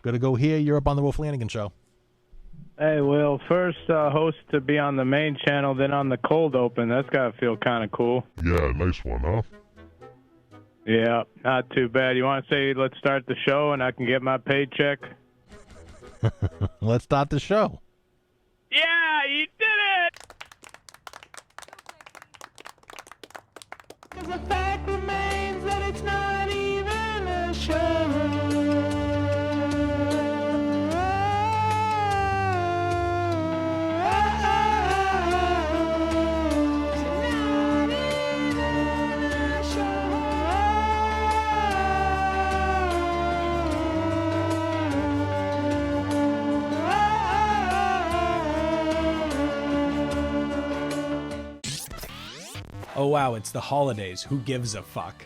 Good to go here. You're up on the Will Flanagan Show. Hey, Will, first host to be on the main channel, then on the cold open. That's got to feel kind of cool. Yeah, nice one, huh? Yeah, not too bad. You want to say let's start the show and I can get my paycheck? Let's start the show. Yeah, you did it! 'Cause the fact remains that it's not even a show. Oh wow, it's the holidays. Who gives a fuck?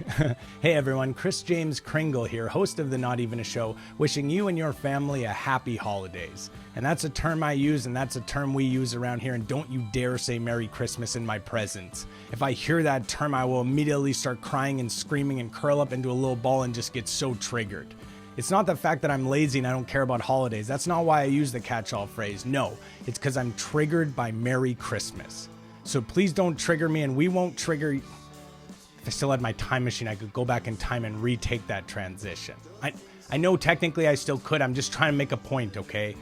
Hey everyone, Chris James Kringle here, host of the Not Even a Show, wishing you and your family a happy holidays. And that's a term I use, and that's a term we use around here, and don't you dare say Merry Christmas in my presence. If I hear that term, I will immediately start crying and screaming and curl up into a little ball and just get so triggered. It's not the fact that I'm lazy and I don't care about holidays. That's not why I use the catch-all phrase. No, it's because I'm triggered by Merry Christmas. So please don't trigger me, and we won't trigger. If I still had my time machine, I could go back in time and retake that transition. I know technically I still could. I'm just trying to make a point, okay?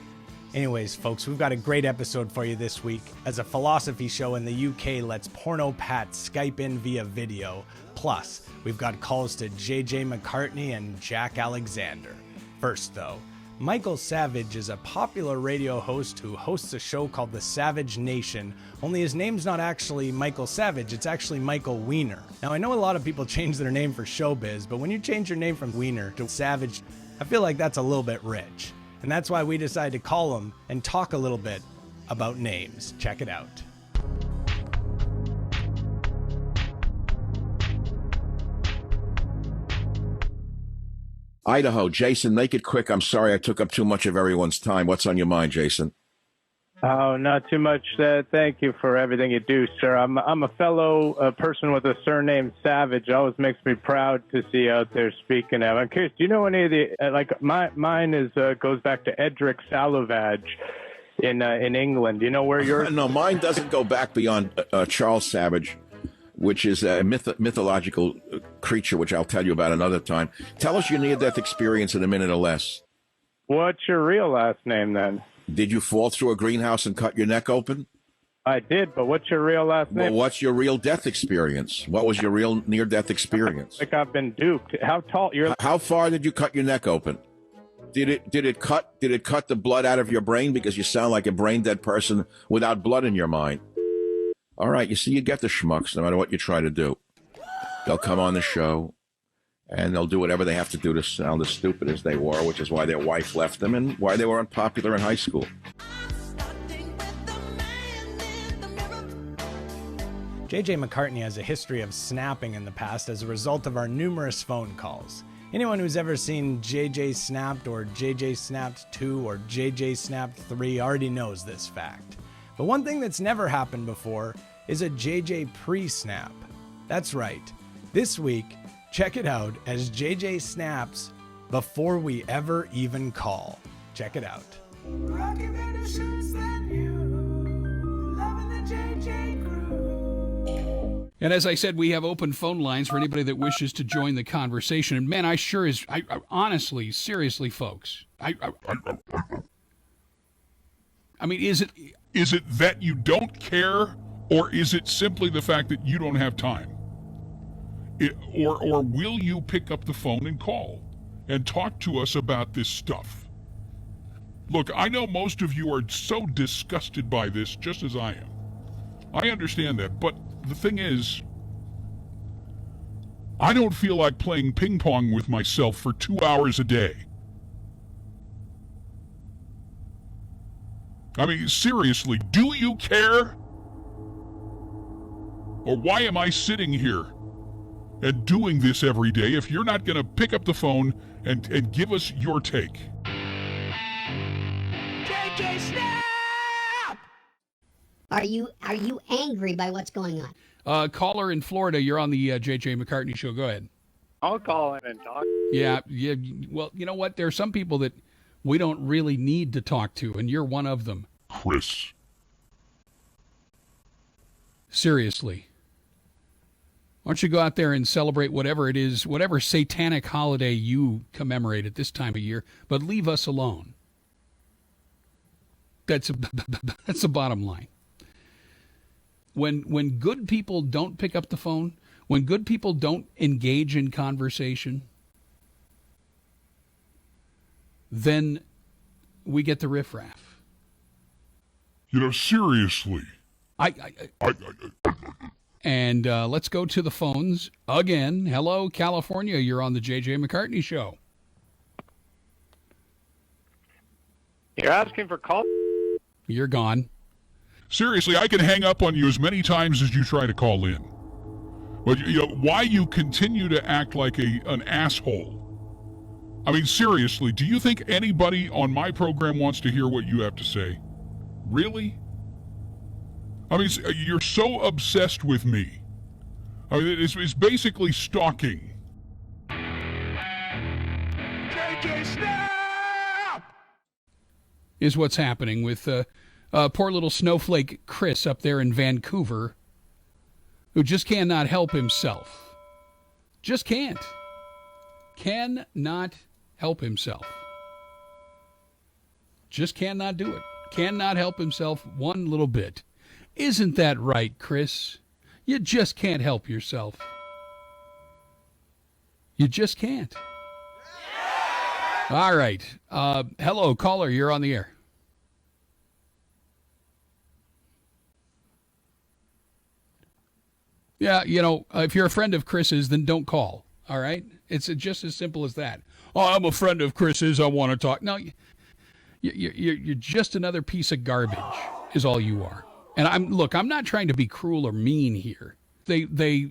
Anyways, folks, we've got a great episode for you this week. As a philosophy show in the UK lets Porno Pat Skype in via video. Plus, we've got calls to JJ McCartney and Jack Alexander. First, though, Michael Savage is a popular radio host who hosts a show called The Savage Nation, only his name's not actually Michael Savage, it's actually Michael Weiner. Now, I know a lot of people change their name for showbiz, but when you change your name from Weiner to Savage, I feel like that's a little bit rich. And that's why we decided to call him and talk a little bit about names. Check it out. Idaho, Jason, make it quick. I'm sorry I took up too much of everyone's time. What's on your mind, Jason? Oh, not too much. Thank you for everything you do, sir. I'm a fellow person with a surname Savage. It always makes me proud to see you out there speaking of. I'm curious, do you know any of the mine is goes back to Edric Salovage in England. Do you know where yours? No, mine doesn't go back beyond Charles Savage, which is a mythological creature, which I'll tell you about another time. Tell us your near-death experience in a minute or less. What's your real last name, then? Did you fall through a greenhouse and cut your neck open? I did, but what's your real last name? Well, what's your real death experience? What was your real near-death experience? Like I've been duped. How tall? How far did you cut your neck open? Did it cut the blood out of your brain, because you sound like a brain-dead person without blood in your mind? All right, you see, you get the schmucks no matter what you try to do. They'll come on the show, and they'll do whatever they have to do to sound as stupid as they were, which is why their wife left them and why they were unpopular in high school. JJ McCartney has a history of snapping in the past as a result of our numerous phone calls. Anyone who's ever seen JJ Snapped or JJ Snapped 2 or JJ Snapped 3 already knows this fact. But one thing that's never happened before is a JJ pre-snap. That's right. This week, check it out as JJ snaps before we ever even call. Check it out. And as I said, we have open phone lines for anybody that wishes to join the conversation. And man, I honestly, seriously, folks, I mean, is it that you don't care, or is it simply the fact that you don't have time? Or will you pick up the phone and call and talk to us about this stuff? Look, I know most of you are so disgusted by this, just as I am. I understand that, but the thing is, I don't feel like playing ping pong with myself for 2 hours a day. I mean, seriously, do you care? Or why am I sitting here and doing this every day if you're not going to pick up the phone and give us your take? JJ Snap! Are you angry by what's going on? Caller in Florida, you're on the JJ McCartney Show. Go ahead. I'll call in and talk. Yeah. Well, you know what? There are some people that we don't really need to talk to, and you're one of them. Chris. Seriously. Why don't you go out there and celebrate whatever it is, whatever satanic holiday you commemorate at this time of year, but leave us alone. That's the bottom line. When good people don't pick up the phone, when good people don't engage in conversation, then we get the riffraff. Seriously. And let's go to the phones again. Hello, California. You're on the JJ McCartney Show. You're asking for call? You're gone. Seriously, I can hang up on you as many times as you try to call in. But why you continue to act like an asshole? I mean, seriously, do you think anybody on my program wants to hear what you have to say? Really? I mean, you're so obsessed with me. I mean, it's basically stalking. JJ Snap! Is what's happening with poor little snowflake Chris up there in Vancouver, who just cannot help himself. Just can't. Cannot help himself. Just cannot do it. Cannot help himself one little bit. Isn't that right, Chris? You just can't help yourself. You just can't. All right. Hello, caller. You're on the air. Yeah, if you're a friend of Chris's, then don't call. All right? It's just as simple as that. Oh, I'm a friend of Chris's. I want to talk. No, you're just another piece of garbage is all you are. And I'm not trying to be cruel or mean here. They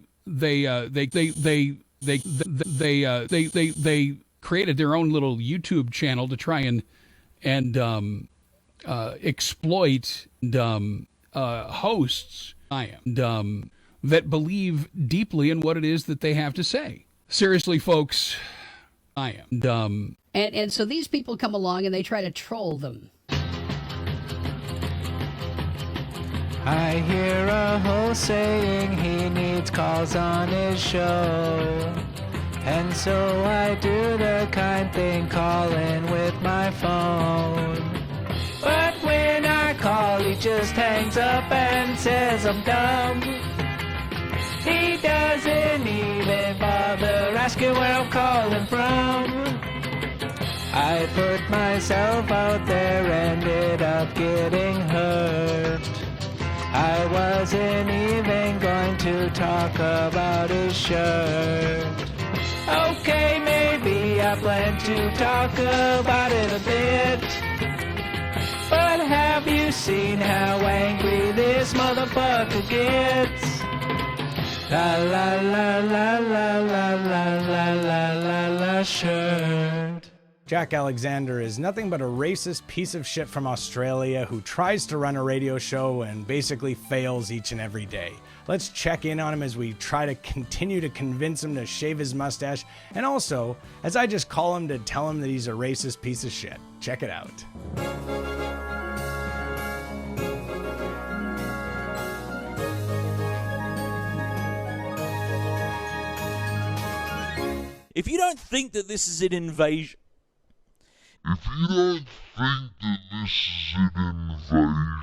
created their own little YouTube channel to try and exploit hosts that believe deeply in what it is that they have to say. Seriously, folks, I am dumb. And so these people come along and they try to troll them. I hear a host saying he needs calls on his show. And so I do the kind thing, call in with my phone. But when I call, he just hangs up and says I'm dumb. He doesn't even bother asking where I'm calling from. I put myself out there, ended up getting hurt. I wasn't even going to talk about his shirt. Okay, maybe I plan to talk about it a bit. But have you seen how angry this motherfucker gets? La la la la la la la la la la la shirt. Jack Alexander is nothing but a racist piece of shit from Australia who tries to run a radio show and basically fails each and every day. Let's check in on him as we try to continue to convince him to shave his mustache, and also as I just call him to tell him that he's a racist piece of shit. Check it out. If you don't think that this is an invasion, If you don't think that this is an invasion,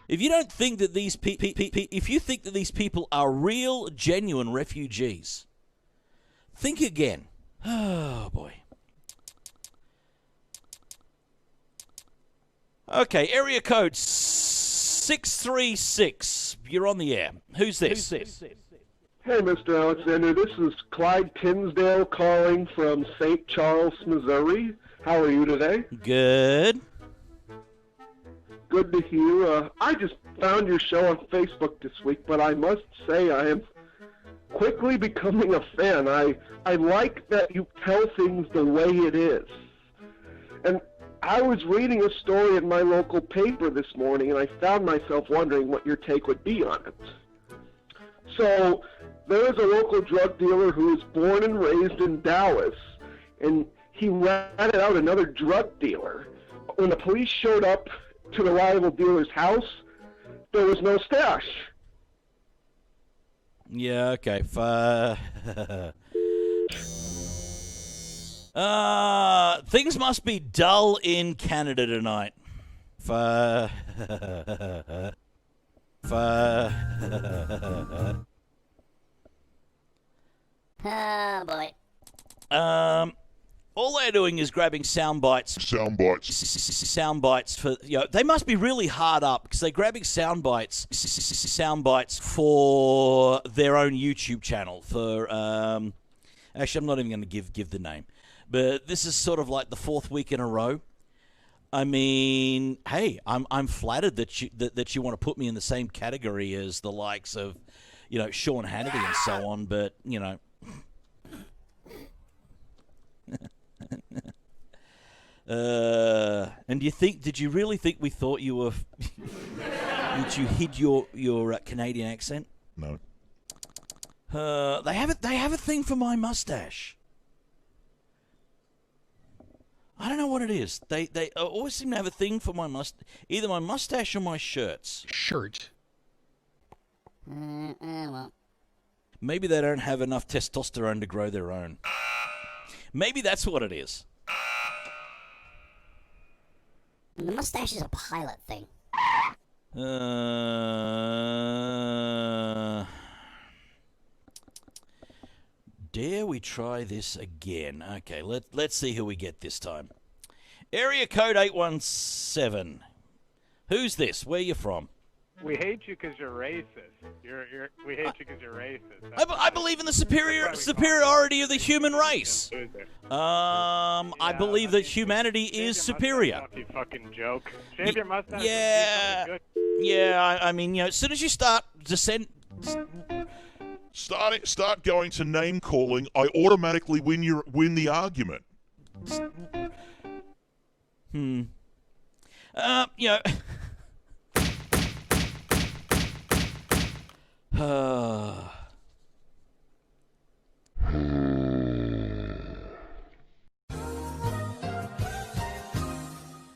if you don't think that if you think that these people are real, genuine refugees, think again. Oh boy. Okay, area code 636. You're on the air. Who's this? Hey, Mr. Alexander, this is Clyde Tinsdale calling from St. Charles, Missouri. How are you today? Good. Good to hear. I just found your show on Facebook this week, but I must say I am quickly becoming a fan. I like that you tell things the way it is. And I was reading a story in my local paper this morning, and I found myself wondering what your take would be on it. So there is a local drug dealer who was born and raised in Dallas, and he ratted out another drug dealer. When the police showed up to the rival dealer's house, there was no stash. Yeah, okay. Things must be dull in Canada tonight. Oh, boy. All they're doing is grabbing sound bites. Sound bites for, they must be really hard up because they're grabbing sound bites for their own YouTube channel. For actually, I'm not even going to give the name, but this is sort of like the fourth week in a row. I mean, hey, I'm flattered that you want to put me in the same category as the likes of, Sean Hannity and so on, but and did you really think we thought you were that you hid your Canadian accent? No. They have a thing for my mustache. I don't know what it is. They always seem to have a thing for my either my mustache or my shirts. Shirt. Well. Maybe they don't have enough testosterone to grow their own. Maybe that's what it is. The mustache is a pilot thing. Dare we try this again? Okay, let's see who we get this time. Area code 817. Who's this? Where you from? We hate you because you're racist. We hate you because you're racist. I believe in the superiority of the human race. I believe that humanity is superior. You fucking joke. Shave your mustache. Yeah. Yeah, I mean, as soon as you start Start going to name calling, I automatically win the argument.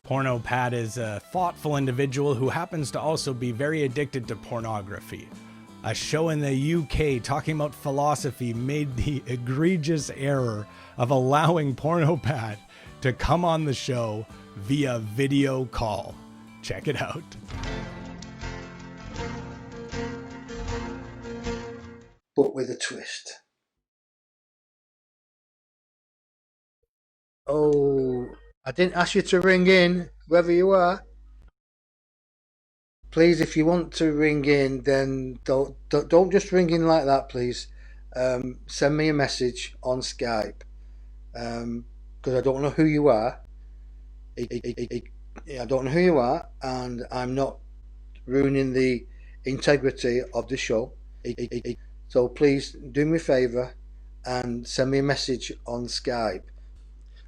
Porno Pat is a thoughtful individual who happens to also be very addicted to pornography. A show in the UK talking about philosophy made the egregious error of allowing Porno Pat to come on the show via video call. Check it out. But with a twist. Oh, I didn't ask you to ring in, whoever you are. Please, if you want to ring in, then don't just ring in like that, please. Send me a message on Skype, because I don't know who you are. I don't know who you are, and I'm not ruining the integrity of the show. So please do me a favour and send me a message on Skype.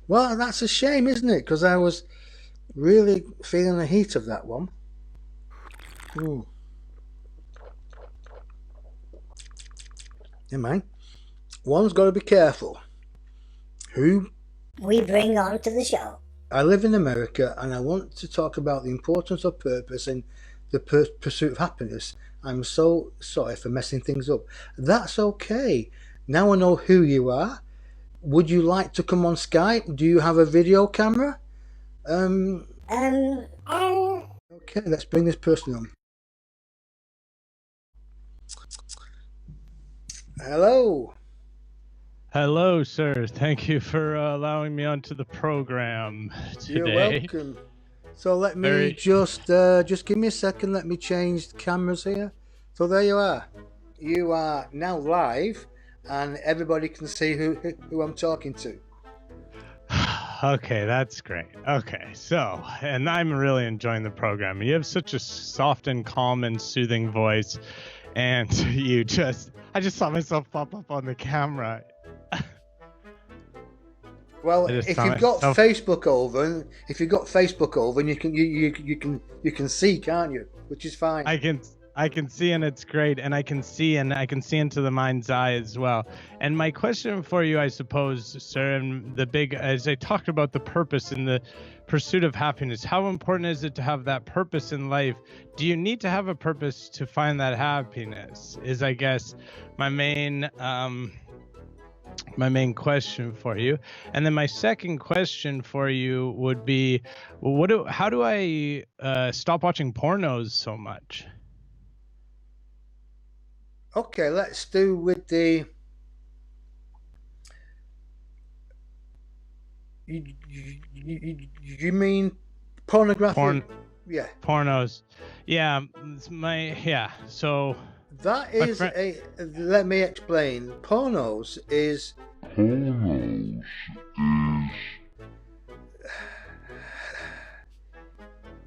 Well, that's a shame, isn't it? Because I was really feeling the heat of that one. Ooh. Yeah, man. One's got to be careful. Who we bring on to the show. I live in America, and I want to talk about the importance of purpose and the pursuit of happiness. I'm so sorry for messing things up. That's okay. Now I know who you are. Would you like to come on Skype? Do you have a video camera? Okay, let's bring this person on. Hello. Hello, sir. Thank you for allowing me onto the program today. You're welcome. So let me just give me a second. Let me change the cameras here. So there you are. You are now live, and everybody can see who I'm talking to. Okay, that's great. Okay, so, and I'm really enjoying the program. You have such a soft and calm and soothing voice, and I just saw myself pop up on the camera. Well, if you've got Facebook over, and you can see, can't you? Which is fine. I can I can see, and it's great, and I can see into the mind's eye as well. And my question for you, I suppose, sir, and as I talked about the purpose in the pursuit of happiness, how important is it to have that purpose in life? Do you need to have a purpose to find that happiness? Is, I guess, my main question for you. And then my second question for you would be, how do I stop watching pornos so much? Okay, let's do with the. You mean pornography? Yeah. Pornos. Yeah. So. That is let me explain. Pornos is.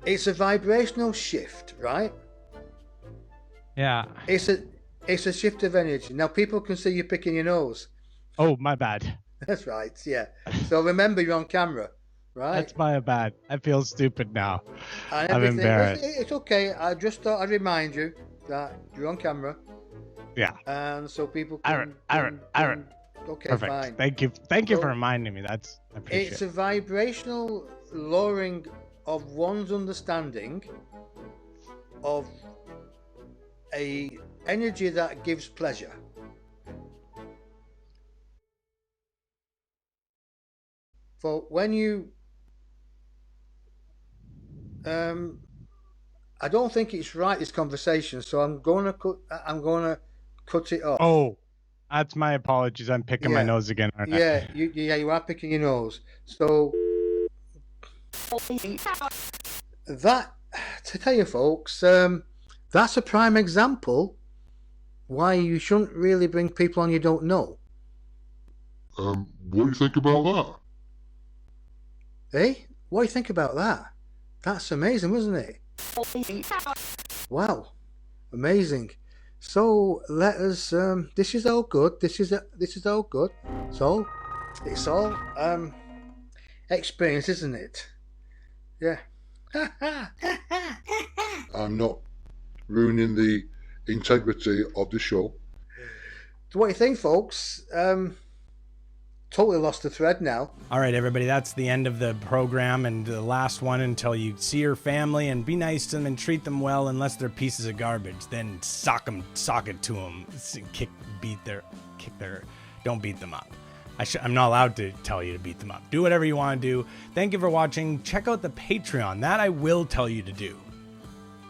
It's a vibrational shift, right? Yeah. It's a shift of energy. Now people can see you picking your nose. Oh, my bad. That's right, yeah. So remember, you're on camera, right? That's my bad. I feel stupid now. I'm embarrassed. It's okay. I just thought I'd remind you that you're on camera. Yeah. And so people can... Okay, perfect. fine. Thank you for reminding me. I appreciate it. It's a vibrational lowering of one's understanding of a energy that gives pleasure. For when you I don't think it's right, this conversation, so I'm gonna cut it off. Oh, that's my apologies. I'm picking my nose again, aren't I? You are picking your nose. So that, to tell you folks, that's a prime example why you shouldn't really bring people on you don't know. What do you think about that? Eh? What do you think about that? That's amazing, wasn't it? Wow, amazing. So let us. This is all good. This is all good. So it's all experience, isn't it? Yeah. I'm not ruining the integrity of the show. So what do you think, folks? Totally lost the thread now. All right, everybody, that's the end of the program and the last one until you see your family and be nice to them and treat them well unless they're pieces of garbage. Then sock it to them. Don't beat them up. I'm not allowed to tell you to beat them up. Do whatever you want to do. Thank you for watching. Check out the Patreon. That I will tell you to do.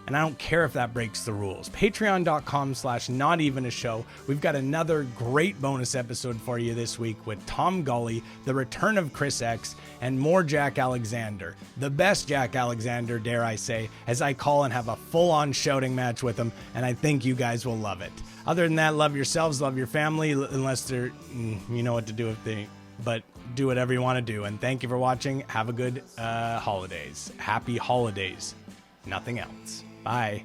And I don't care if that breaks the rules. Patreon.com/notevenashow. We've got another great bonus episode for you this week with Tom Gully, the return of Chris X, and more Jack Alexander. The best Jack Alexander, dare I say, as I call and have a full-on shouting match with him, and I think you guys will love it. Other than that, love yourselves, love your family, unless they're, you know what to do but do whatever you want to do. And thank you for watching. Have a good holidays. Happy holidays. Nothing else. Bye.